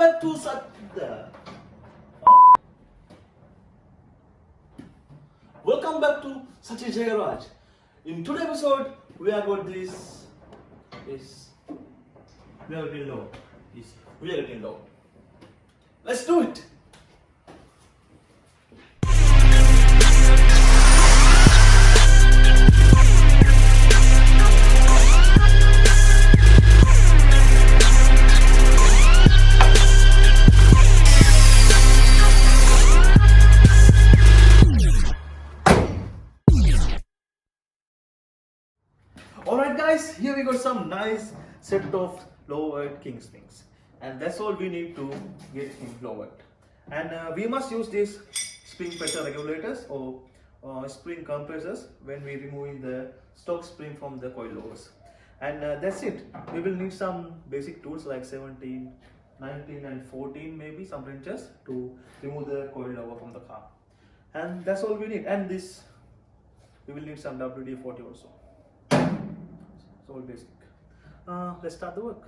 back to Welcome back to Sachi Jagaraj. In today's episode, we are got this. We are getting low. We are getting low. Let's do it. Alright guys, here we got some nice set of lowered king springs, and that's all we need to get him lowered. And we must use these spring pressure regulators or spring compressors when we removing the stock spring from the coilovers. And that's it. We will need some basic tools like 17, 19 and 14, maybe some wrenches to remove the coilover from the car. And that's all we need. And this, we will need some WD-40 also. It's all basic. Let's start the work.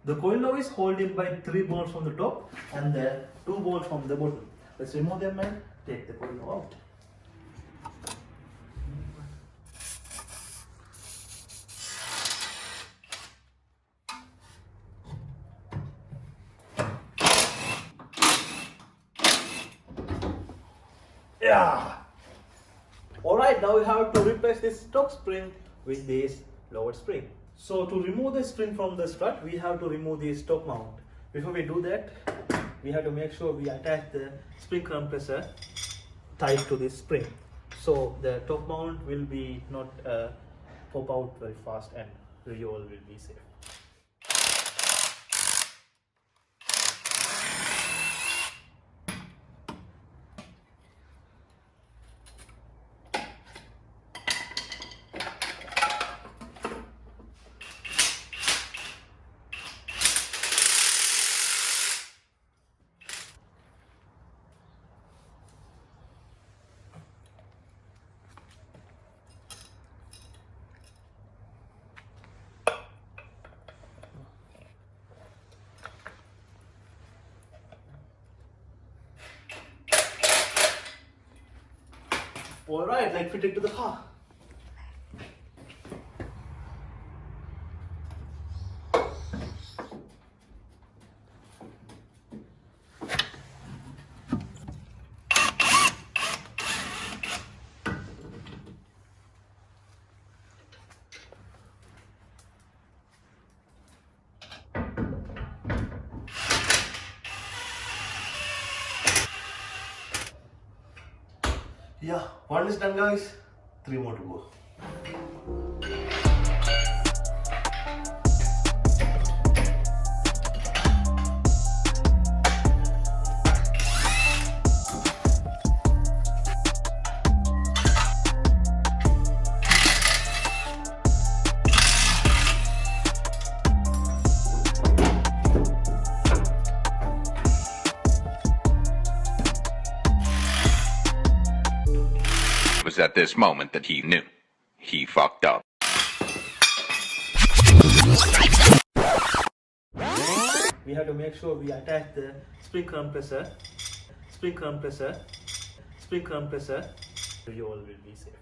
The coilover is holding by 3 bolts from the top and the 2 bolts from the bottom. Let's remove them and take the coilover out. Yeah. Alright, now we have to replace this stock spring with this lowered spring. So to remove the spring from the strut, we have to remove the stock mount. Before we do that, we have to make sure we attach the spring compressor tight to this spring. So the top mount will be not pop out very fast and you all will be safe. Alright, let's fit it to the car. Yeah, one is done guys, 3 more to go. It was at this moment that he knew he fucked up. We have to make sure we attach the spring compressor, you all will be safe.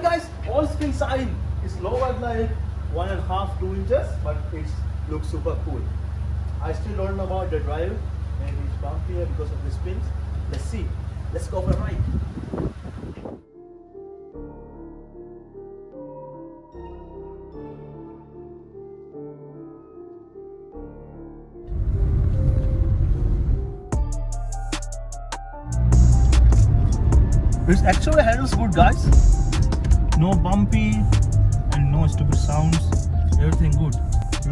guys, all spring side is lowered like 1.5 2 inches, but it looks super cool. I still don't know about the drive. Maybe it's bumpier because of the springs. Let's see. Let's go for a ride. It actually handles good, guys. No bumpy and no stupid sounds. Everything good.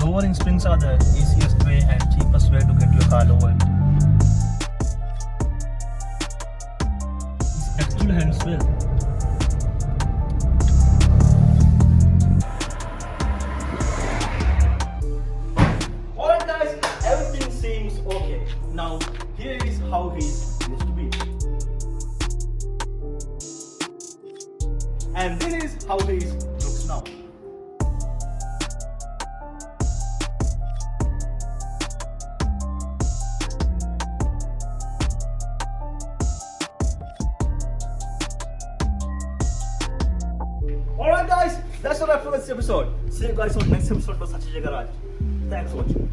Lowering springs are the easiest way and cheapest way to get your car lowered. It actually handles well. Alright guys, everything seems okay. Now here is how he used to be. And this is how he looks now. Alright guys, that's all for this episode. See you guys on next episode of Sachi Garage. Thanks for watching.